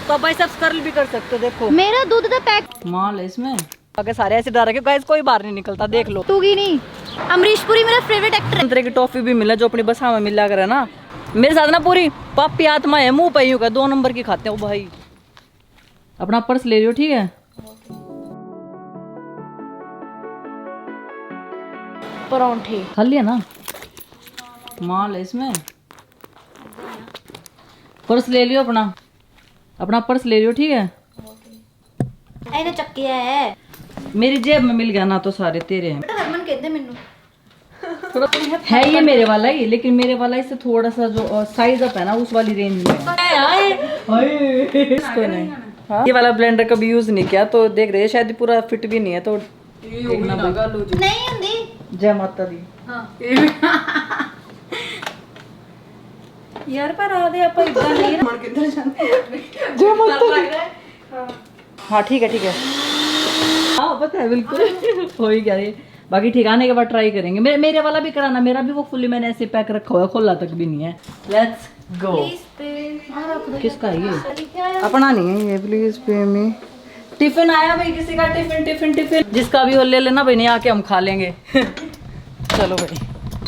तो आप biceps curl भी कर सकते हो। देखो मेरा दूध का पैक माल है इसमें। आगे सारे ऐसे डर रखे गाइस, कोई बाहर नहीं निकलता, देख लो। तू की नहीं। अमरीश पुरी मेरा फेवरेट एक्टर है। संतरे की टॉफी भी मिला जो अपनी बसा में मिला कर है ना। मेरे साथ ना पूरी पापी आत्मा है, मुंह पे यूं का 2 नंबर की खाते हैं। ओ भाई अपना पर्स ले लियो, ठीक है। परांठे खा लिया ना, माल है इसमें। पर्स ले लियो अपना पर्स ले लियो, ठीक है। ऐने चक्किया है मेरी जेब में मिल गया ना तो सारे तेरे हैं। हरमन कहते मेनू है ये मेरे वाला ही, लेकिन मेरे वाला इससे थोड़ा सा जो साइज अप है ना उस वाली रेंज में। इसको नहीं, हाँ? ये वाला ब्लेंडर कभी यूज नहीं किया तो देख रहे हैं, शायद पूरा फिट भी नहीं है तो देखना पड़ेगा। नहीं हुंदी। जय माता दी। हाँ यार पर आधे आप इतना नहीं ना किधर जाने। जय माता दी। हाँ ठीक है हाँ पता है बिल्कुल हो ही गया ये। बाकी ठीक आने के बाद ट्राई करेंगे। मेरे वाला भी कराना, मेरा भी वो फुल्ली मैंने ऐसे पैक रखा हुआ है, खोला तक भी नहीं है। Let's go. किसका है ये? अपना नहीं है ये। Please pay me. टिफिन आया भाई किसी का? टिफिन जिसका भी हो ले लेना भाई, नहीं आके हम खा लेंगे। चलो भाई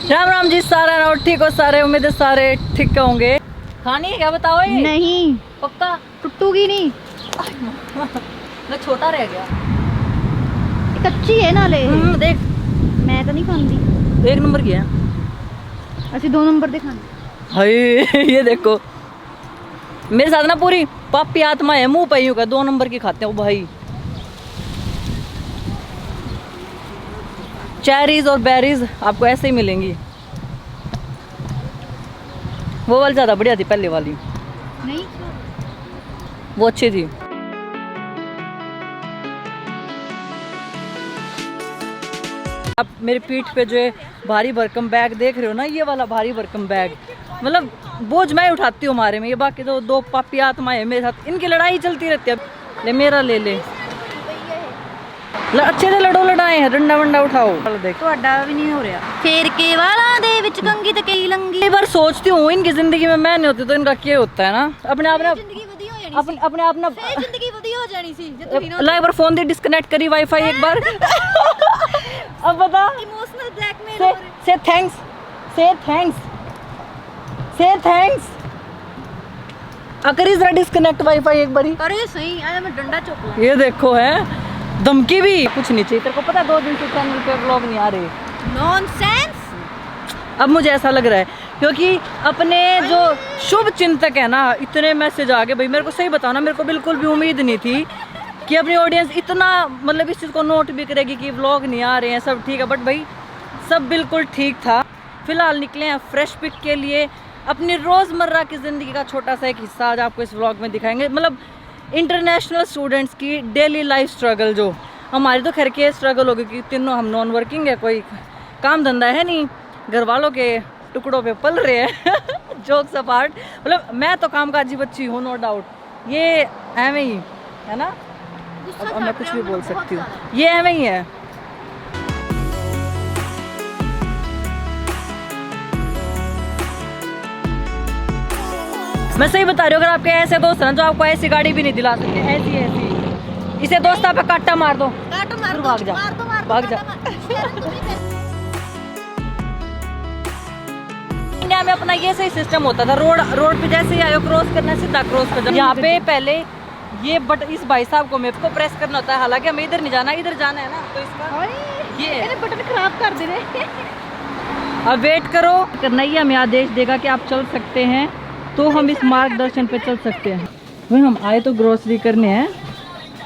राम राम जी सारा और ठीक हो सारे, उम्मीद है सारे ठीक होंगे। खानी है क्या बताओ? ये नहीं पक्का टूटूगी नहीं। मैं छोटा रह गया। ये कच्ची है नाले। देख मैं तो नहीं खांदी। 1 नंबर की है। ਅਸੀਂ 2 नंबर ਦੇ ਖਾਂਦੇ। हाय ये देखो मेरे साथ ना पूरी पापी आत्मा है, मुंह पे यूं का 2 नंबर की खाते हैं। ओ भाई चेरीज और बेरीज आपको ऐसे ही मिलेंगी। वो वाली ज्यादा बढ़िया थी, पहले वाली नहीं वो अच्छी थी। आप मेरी पीठ पे जो है भारी भरकम बैग देख रहे हो ना, ये वाला भारी भरकम बैग मतलब बोझ मैं उठाती हूँ हमारे में। ये बाकी तो 2 पापी आत्माएं मेरे साथ, इनकी लड़ाई चलती रहती है। ले मेरा ले ले अच्छे से लड़ो, लड़ाए हैं, डंडा वंडा उठाओ। देख ਤੁਹਾਡਾ भी नहीं हो रहा। फेर के वाला दे विच कंगी ते कई लंगी। कई बार सोचती हूँ इनकी जिंदगी में मैं नहीं होती तो इनका क्या होता है ना। अपने आप जिंदगी वधिया हो जानी अपने आप ना फे जिंदगी वधिया हो जानी सी जे तुसी ना लाइव फोन दी डिस्कनेक्ट करी वाईफाई एक बार। अब बता इमोशनल ब्लैकमेल हो रहे। से thanks occur is disconnect wifi एक बारी। अरे सही आया मैं डंडा चुक ला। ये देखो है धमकी भी कुछ नहीं चाहिए। तेरे को पता है 2 दिन से चैनल पे व्लॉग नहीं आ रहे। नॉनसेंस। अब मुझे ऐसा लग रहा है क्योंकि अपने जो शुभ चिंतक है ना, इतने मैसेज आ गए भाई। मेरे को सही बताओ ना, मेरे को बिल्कुल भी उम्मीद नहीं थी कि अपनी ऑडियंस इतना मतलब इस चीज़ को नोट भी करेगी कि व्लॉग नहीं आ रहे हैं, सब ठीक है। बट भाई सब बिल्कुल ठीक था। फिलहाल निकले हैं फ्रेश पिक के लिए। अपनी रोज़मर्रा की ज़िंदगी का छोटा सा एक हिस्सा आज आपको इस व्लॉग में दिखाएंगे। मतलब इंटरनेशनल स्टूडेंट्स की डेली लाइफ स्ट्रगल, जो हमारी तो खैर के स्ट्रगल होगी कि तीनों हम नॉन वर्किंग है, कोई काम धंधा है नहीं, घर वालों के टुकड़ों पे पल रहे हैं। जोक्स अपार्ट, मतलब मैं तो कामकाजी बच्ची हूँ नो डाउट। ये एवं ही है ना, अब मैं कुछ भी बोल सकती हूँ, ये एवं ही है। मैं सही बता रही हूँ, अगर आपके ऐसे दोस्त हैं जो आपको ऐसी गाड़ी भी नहीं दिला सकते, ऐसी इसे दोस्त आप काटा मार दो, भाग जा भाग जा। इंडिया में अपना ये सही सिस्टम होता था, रोड पे जैसे ही आयो क्रॉस करना है सीधा क्रॉस कर जाओ। यहाँ पे पहले ये बट इस भाई साहब को मेरे को प्रेस करना होता है, हालांकि हमें इधर नहीं जाना, इधर जाना है ना, तो इसका ये बटन खराब कर दे रहे। अब वेट करो, करना ही हमें आदेश देगा कि आप चल सकते हैं तो हम इस मार्गदर्शन पे चल सकते हैं। भाई हम आए तो ग्रोसरी करने हैं,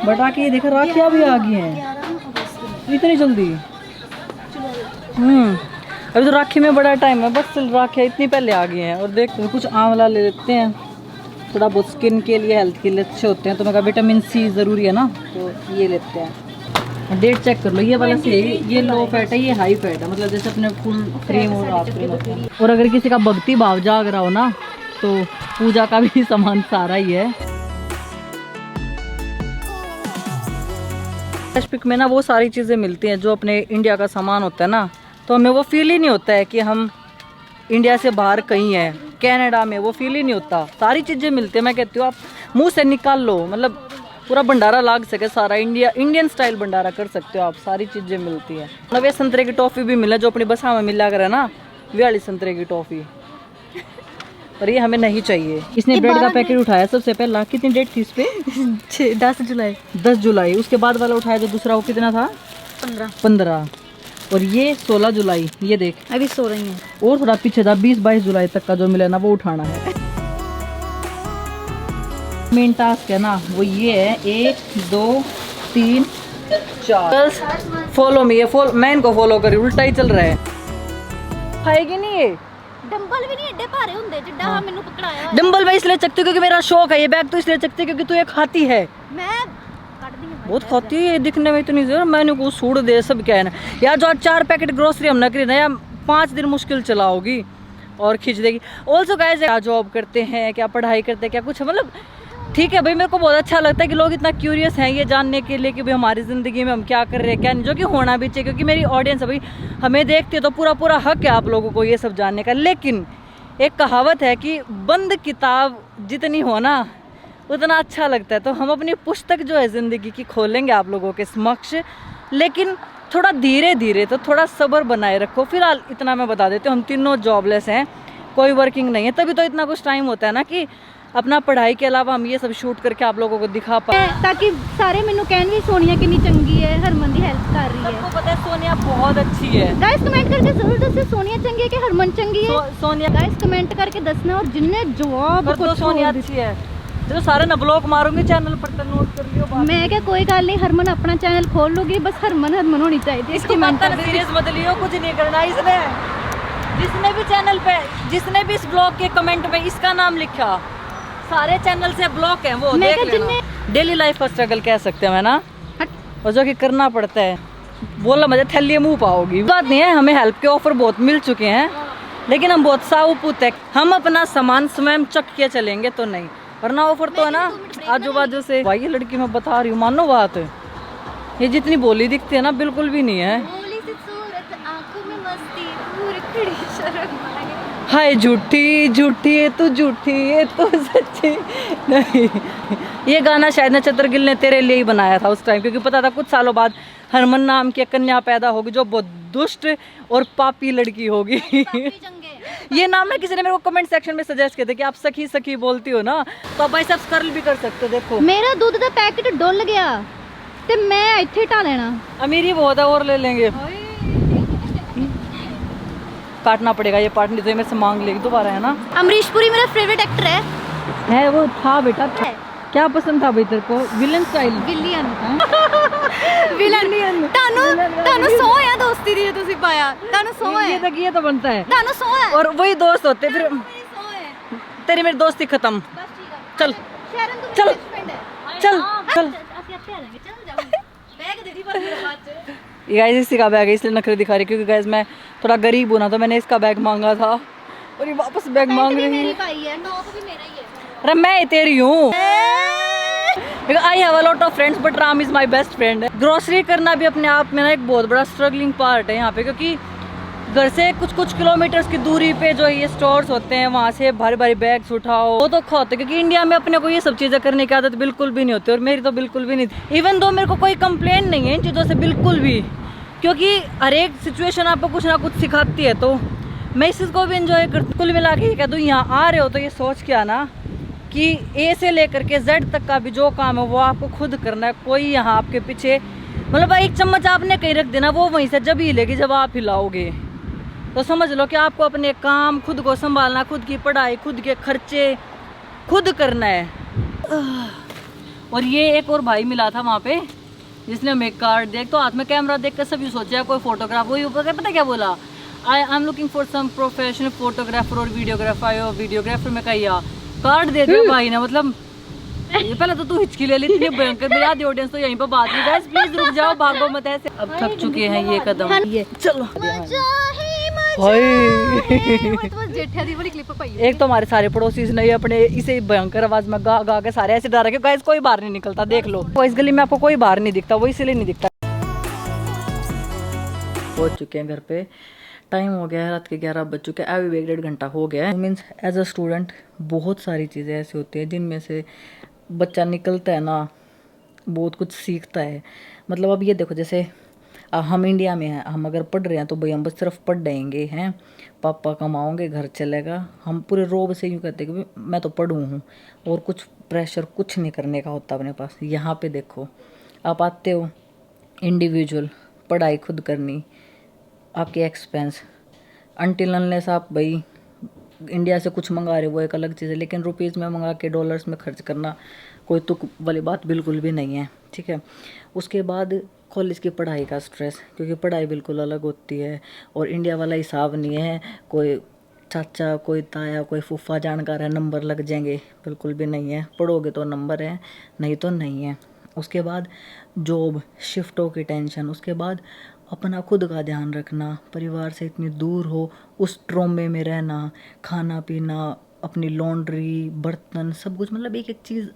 बट आके ये देखो राखियाँ भी आ गई हैं इतनी जल्दी। अभी तो राखी में बड़ा टाइम है, बस राखियाँ इतनी पहले आ गई हैं। और देखते हैं कुछ आंवला ले लेते हैं, थोड़ा बहुत स्किन के लिए हेल्थ के लिए अच्छे होते हैं। तो मैं कहा विटामिन सी ज़रूरी है ना, तो ये लेते हैं। डेट चेक कर लो, ये वाला सही, ये लो फैट है, ये हाई फैट है, मतलब जैसे अपने फुल क्रीम और हाफ क्रीम होता है। और अगर किसी का भक्ति भाव जाग रहा हो ना, तो पूजा का भी सामान सारा ही है। पिक में ना वो सारी चीज़ें मिलती हैं जो अपने इंडिया का सामान होता है ना, तो हमें वो फील ही नहीं होता है कि हम इंडिया से बाहर कहीं हैं। कनाडा में वो फील ही नहीं होता, सारी चीज़ें मिलती हैं। मैं कहती हूँ आप मुंह से निकाल लो, मतलब पूरा भंडारा लाग सके सारा। इंडियन स्टाइल भंडारा कर सकते हो आप, सारी चीजें मिलती है। मतलब ये संतरे की टॉफी भी मिले जो अपनी बसा में मिला करे ना, वे वाली संतरे की टॉफी। और ये हमें नहीं चाहिए। इसने ब्रेड का पैकेट उठाया सबसे पहला, कितनी डेट थी इस पे? 10 जुलाई। 10 जुलाई। उसके बाद वाला उठाया जो दूसरा, वो कितना था? 15। और ये 16 जुलाई। ये देख अभी सो रही हैं। और थोड़ा पीछे था, 20-22 जुलाई तक का जो मिला ना वो उठाना है। मेन टास्क है ना वो ये है, 1 2 3 4। फॉलो मी, मैं इनको फॉलो करी, उल्टा ही चल रहा है। खाएगी नहीं ये डंबल भी नहीं एडे भारे होंगे जिड्डा हाँ। मैंने पकड़ाया। डंबल मैं इसलिए चकती हूँ क्योंकि मेरा शौक है, ये बैग तो इसलिए चकती क्योंकि तू ये खाती है, मैं काट दी है। बहुत खाती है ये, दिखने में इतनी जोर। मैंने को सूट दे सब क्या है ना यार, जो आज 4 पैकेट ग्रोसरी हम न खरीदना या 5 दिन मुश्किल चलाओगी और खींच देगी। ऑल्सो गाइस, क्या जॉब करते हैं, क्या पढ़ाई करते हैं, क्या कुछ, मतलब ठीक है भाई, मेरे को बहुत अच्छा लगता है कि लोग इतना क्यूरियस हैं ये जानने के लिए कि भाई हमारी ज़िंदगी में हम क्या कर रहे हैं क्या नहीं, जो कि होना भी चाहिए क्योंकि मेरी ऑडियंस है भाई, हमें देखती है तो पूरा पूरा हक है आप लोगों को ये सब जानने का। लेकिन एक कहावत है कि बंद किताब जितनी हो ना उतना अच्छा लगता है, तो हम अपनी पुस्तक जो है ज़िंदगी की खोलेंगे आप लोगों के समक्ष, लेकिन थोड़ा धीरे धीरे, तो थोड़ा सब्र बनाए रखो। फिलहाल इतना मैं बता देती हूँ, हम तीनों जॉबलेस हैं, कोई वर्किंग नहीं है, तभी तो इतना कुछ टाइम होता है ना कि अपना पढ़ाई के अलावा हम ये सब शूट करके आप लोगों को दिखा पाए, ताकि सारे मैनू कहन भी सोनिया कितनी चंगी है, हरमन की हेल्प कर रही है। सबको पता है सोनिया बहुत अच्छी है। गाइस कमेंट करके जरूर दसो सोनिया चंगी है कि हरमन चंगी है। सोनिया गाइस कमेंट करके दसना, और जिन्ने जवाब कर दो सोनिया अच्छी है। जो सारे ना ब्लॉक मारूंगी चैनल पर, तो नोट कर लियो बात। मैं क्या कोई गल नहीं, हरमन अपना चैनल खोल लूगी, बस हरमन हरमन होनी चाहिए। इसको मत सीरियस मत लियो, कुछ नहीं करना इसने। जिसने भी चैनल पे, जिसने भी इस ब्लॉग के कमेंट में इसका नाम लिखा, सारे चैनल से ब्लॉक है वो, देख लेना। डेली लाइफ का स्ट्रगल कह सकते हैं ना, और जो कि करना पड़ता है। बोला मुझे थैली मुंह पाओगी, बात नहीं है, हमें हेल्प के ऑफर बहुत मिल चुके हैं, लेकिन हम बहुत सावपुत है, हम अपना सामान स्वयं चक के चलेंगे तो नहीं, वरना ऑफर तो है ना आजू बाजू से। भाई ये लड़की मैं बता रही हूँ, मानो बात, ये जितनी बोली दिखती है ना बिल्कुल भी नहीं है। हाय झूठी झूठी है तू, झूठी है तू सच्ची नहीं। ये गाना शायद नक्षत्र गिल ने तेरे लिए ही बनाया था उस टाइम, क्योंकि पता था कुछ सालों बाद हरमन नाम की कन्या पैदा होगी जो बहुत दुष्ट और पापी लड़की होगी। ये नाम ना किसी ने मेरे को कमेंट सेक्शन में सजेस्ट किया था कि आप सखी सखी बोलती हो ना, तो आप भाई सब स्क्रल भी कर सकते हो। देखो मेरा दूध का पैकेट डुल गया ते मैं इत्थे ढा लेना। अमीरी बहुत है, और ले लेंगे। काटना पड़ेगा ये पार्ट, नहीं तो ये मेरे से मांग लेगी दोबारा, है ना। अमरीश पुरी मेरा फेवरेट एक्टर है वो था बेटा, क्या पसंद था भाई तेरे को? Villain style? विलियन विलियन तानु सो है दोस्ती दी तुसी पाया, तानु सो है, ये तो बनता है, तानु सो है, और वही दोस्त होते फिर। तेरी मेरी दोस्ती खत्म, चल चल चल चल। गाइस इसी का बैग है इसलिए नखरे दिखा रही, क्योंकि गाइस मैं थोड़ा गरीब हूं ना, तो मैंने इसका बैग मांगा था और ये वापस बैग मांग रही है। अरे मैं तेरी हूँ। I have a lot of friends but Ram is my best friend. Grocery करना भी अपने आप में ना एक बहुत बड़ा स्ट्रगलिंग पार्ट है यहाँ पे, क्योंकि घर से कुछ कुछ किलोमीटर्स की दूरी पे जो ये स्टोर्स होते हैं, वहाँ से भारी भारी बैग्स उठाओ, वो तो होते, क्योंकि इंडिया में अपने को ये सब चीज़ें करने की आदत बिल्कुल भी नहीं होती, और मेरी तो बिल्कुल भी नहीं थी। इवन दो मेरे को कोई कंप्लेंट नहीं है इन चीज़ों से बिल्कुल भी, क्योंकि हर एक सिचुएशन आपको कुछ ना कुछ सिखाती है, तो मैं इस चीज़ को भी इंजॉय करती। कुल मिला के कह दूँ, यहाँ आ रहे हो तो ये सोच के आना कि ए से लेकर के जेड तक का भी जो काम है वो आपको खुद करना है। कोई यहाँ आपके पीछे, मतलब एक चम्मच आपने कहीं रख देना, वो वहीं से जब ही हिलेगी जब आप हिलाओगे। तो समझ लो कि आपको अपने काम खुद को संभालना, खुद की पढ़ाई, खुद के खर्चे खुद करना है। और ये एक और भाई मिला था वहाँ पे, जिसने हमें कार्ड देख, तो हाथ में कैमरा देख कर सभी सोचा कोई फोटोग्राफ, वही ऊपर पता क्या बोला, I am looking for some professional photographer और वीडियोग्राफर में कहिया कार्ड दे दिया भाई ने। मतलब ये पहले तो तू हिचकी ले ली, इतनी भयंकर, मेरी आधी ऑडियंस तो यहीं पर बात नहीं। गाइस प्लीज रुक जाओ, भागो मत ऐसे, अब थक चुके हैं ये कदम। ये चलो एक तो हमारे सारे पड़ोसी ने अपने इसे भयंकर आवाज में गा गा के सारे ऐसे डरा के, गाइस कोई बाहर नहीं निकलता, देख लो वो इस गली में आपको कोई बाहर नहीं दिखता, वो इसीलिए नहीं दिखता। पहुंच चुके हैं घर पे, टाइम हो गया है रात के 11 बज चुके हैं, अभी 1-1.5 घंटा हो गया है। मीन्स एज अ स्टूडेंट बहुत सारी चीज़ें ऐसी होती हैं जिनमें से बच्चा निकलता है ना बहुत कुछ सीखता है। मतलब अब ये देखो जैसे हम इंडिया में हैं, हम अगर पढ़ रहे हैं तो भाई हम बस सिर्फ पढ़ देंगे हैं, पापा कमाओगे घर चलेगा, हम पूरे रोब से यूँ कहते हैं कि मैं तो पढ़ूँ हूँ और कुछ प्रेशर कुछ नहीं करने का होता अपने पास। यहाँ पे देखो आप आते हो इंडिविजुअल, पढ़ाई खुद करनी, आपके एक्सपेंस, अनटिल अनलेस आप भाई इंडिया से कुछ मंगा रहे हो वो एक अलग चीज़ है, लेकिन रुपीज़ में मंगा के डॉलर्स में खर्च करना कोई तुक वाली बात बिल्कुल भी नहीं है, ठीक है। उसके बाद कॉलेज की पढ़ाई का स्ट्रेस, क्योंकि पढ़ाई बिल्कुल अलग होती है और इंडिया वाला हिसाब नहीं है कोई चाचा कोई ताया कोई फूफा जानकार है नंबर लग जाएंगे, बिल्कुल भी नहीं है। पढ़ोगे तो नंबर है, नहीं तो नहीं है। उसके बाद जॉब, शिफ्टों की टेंशन, उसके बाद अपना खुद का ध्यान रखना, परिवार से इतनी दूर हो, उस ट्रॉमे में रहना, खाना पीना, अपनी लॉन्ड्री, बर्तन, सब कुछ, मतलब एक एक चीज़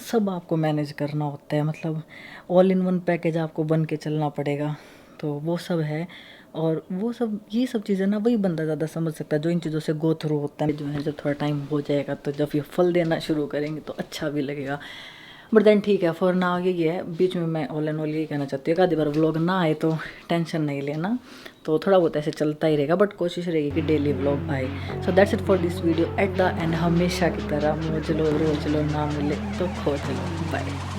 सब आपको मैनेज करना होता है। मतलब ऑल इन वन पैकेज आपको बन के चलना पड़ेगा। तो वो सब है और वो सब ये सब चीज़ें ना वही बंदा ज़्यादा समझ सकता है जो इन चीज़ों से गो थ्रू होता है। जो है जब थोड़ा टाइम हो जाएगा तो जब ये फल देना शुरू करेंगे तो अच्छा भी लगेगा। बट देन ठीक है, फॉर नाउ ये है। बीच में मैं ऑल एंड ऑल यही कहना चाहती हूँ कि आधी बार व्लॉग ना आए तो टेंशन नहीं लेना, तो थोड़ा बहुत ऐसे चलता ही रहेगा, बट कोशिश रहेगी कि डेली व्लॉग आए। So that's it for this video. At the end हमेशा की तरह मोच लो रोच लो, ना मिले तो खोज लो। बाय।